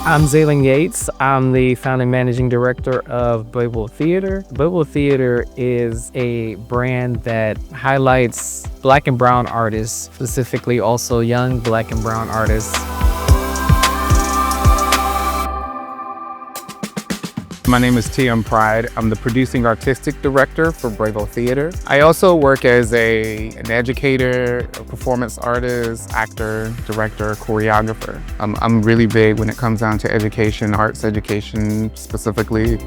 I'm Zaylen Yates. I'm the founding managing director of Brévo Theater. Brévo Theater is a brand that highlights Black and brown artists, specifically also young Black and brown artists. My name is TM Pride. I'm the producing artistic director for Brévo Theater. I also work as an educator, a performance artist, actor, director, choreographer. I'm really big when it comes down to education, arts education specifically.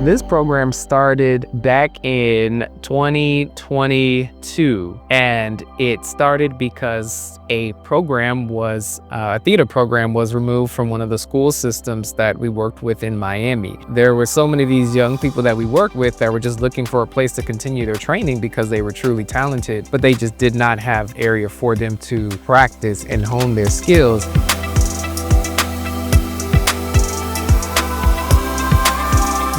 This program started back in 2022, and it started because a theater program was removed from one of the school systems that we worked with in Miami. There were so many of these young people that we worked with that were just looking for a place to continue their training because they were truly talented, but they just did not have area for them to practice and hone their skills.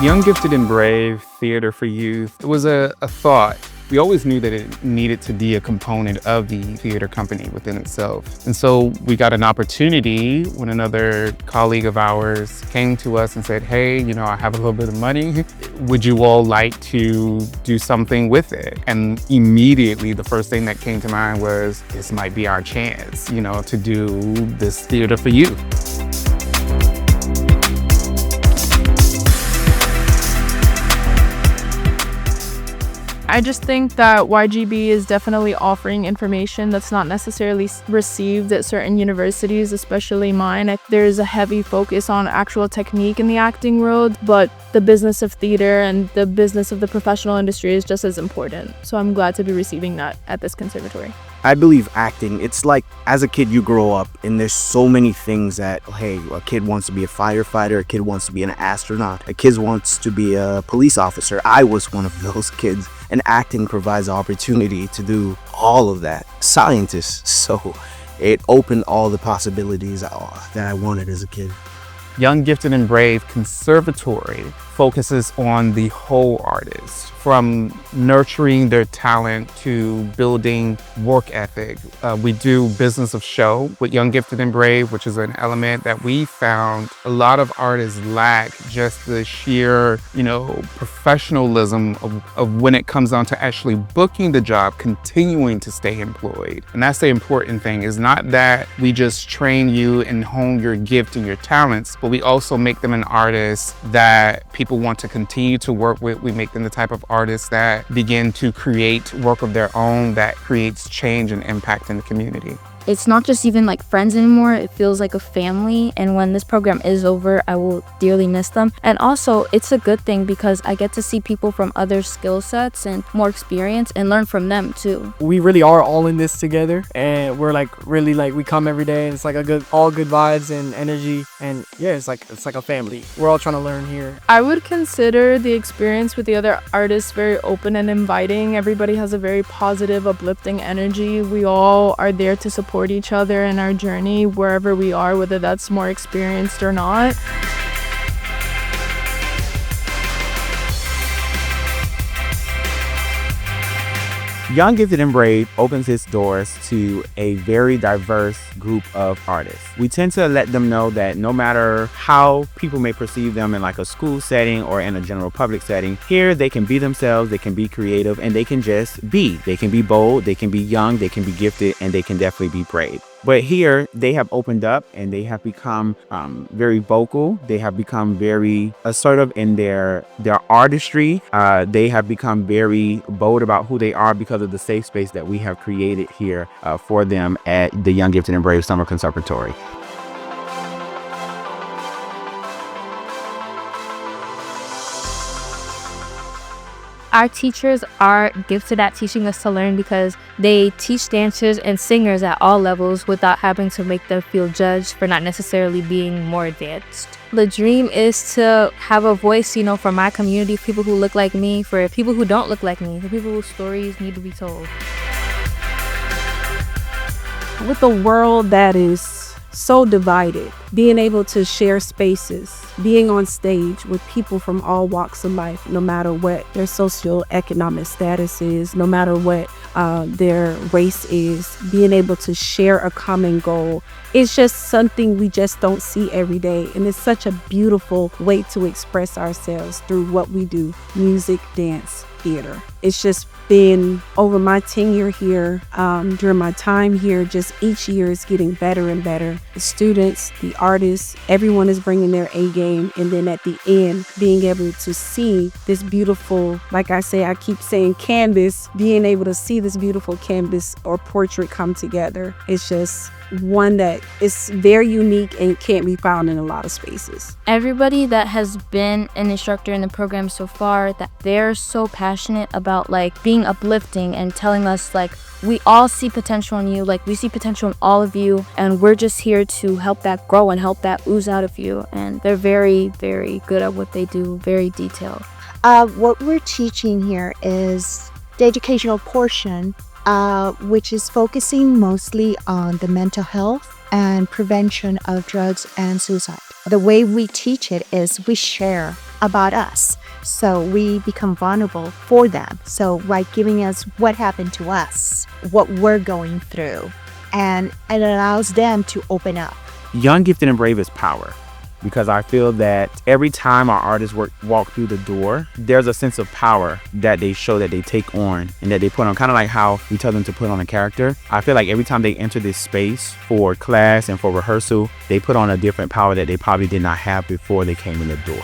Young, Gifted, and Brave Theater for Youth, it was a thought. We always knew that it needed to be a component of the theater company within itself. And so we got an opportunity when another colleague of ours came to us and said, hey, I have a little bit of money. Would you all like to do something with it? And immediately the first thing that came to mind was, this might be our chance, to do this theater for youth. I just think that YGB is definitely offering information that's not necessarily received at certain universities, especially mine. There's a heavy focus on actual technique in the acting world, but the business of theater and the business of the professional industry is just as important. So I'm glad to be receiving that at this conservatory. I believe acting, it's like as a kid you grow up and there's so many things that, hey, a kid wants to be a firefighter, a kid wants to be an astronaut, a kid wants to be a police officer. I was one of those kids, and acting provides the opportunity to do all of that. Scientists, so it opened all the possibilities that I wanted as a kid. Young, Gifted, and Brave Conservatory focuses on the whole artist, from nurturing their talent to building work ethic. We do business of show with Young, Gifted, and Brave, which is an element that we found a lot of artists lack, just the sheer, professionalism of when it comes down to actually booking the job, continuing to stay employed. And that's the important thing, is not that we just train you and hone your gift and your talents, but we also make them an artist that people want to continue to work with. We make them the type of artists that begin to create work of their own that creates change and impact in the community. It's not just even like friends anymore, it feels like a family, and when this program is over, I will dearly miss them. And also, it's a good thing because I get to see people from other skill sets and more experience and learn from them too. We really are all in this together, and we're we come every day, and it's like all good vibes and energy, and yeah, it's like a family. We're all trying to learn here. I would consider the experience with the other artists very open and inviting. Everybody has a very positive, uplifting energy. We all are there to support each other in our journey wherever we are, whether that's more experienced or not. Young, Gifted, and Brave opens its doors to a very diverse group of artists. We tend to let them know that no matter how people may perceive them in like a school setting or in a general public setting, here they can be themselves, they can be creative, and they can just be. They can be bold, they can be young, they can be gifted, and they can definitely be brave. But here they have opened up and they have become very vocal. They have become very assertive in their artistry. They have become very bold about who they are because of the safe space that we have created here for them at the Young, Gifted, and Brave Summer Conservatory. Our teachers are gifted at teaching us to learn because they teach dancers and singers at all levels without having to make them feel judged for not necessarily being more advanced. The dream is to have a voice, for my community, people who look like me, for people who don't look like me, for people whose stories need to be told. With a world that is so divided. Being able to share spaces, being on stage with people from all walks of life, no matter what their socioeconomic status is, no matter what their race is, being able to share a common goal. It's just something we just don't see every day. And it's such a beautiful way to express ourselves through what we do: music, dance, theater. It's just been, over my tenure here, during my time here, just each year is getting better and better. The students, the artists, everyone is bringing their A game. And then at the end, being able to see this beautiful, like I say, I keep saying canvas, being able to see this beautiful canvas or portrait come together. It's just one that is very unique and can't be found in a lot of spaces. Everybody that has been an instructor in the program so far, that they're so passionate about like being uplifting and telling us like we all see potential in you, like we see potential in all of you, and we're just here to help that grow and help that ooze out of you. And they're very, very good at what they do, very detailed. What we're teaching here is the educational portion, which is focusing mostly on the mental health and prevention of drugs and suicide. The way we teach it is we share about us, so we become vulnerable for them. So by giving us what happened to us, what we're going through, and it allows them to open up. Young, Gifted, and Brave is power, because I feel that every time our artists walk through the door, there's a sense of power that they show, that they take on, and that they put on, kind of like how we tell them to put on a character. I feel like every time they enter this space for class and for rehearsal, they put on a different power that they probably did not have before they came in the door.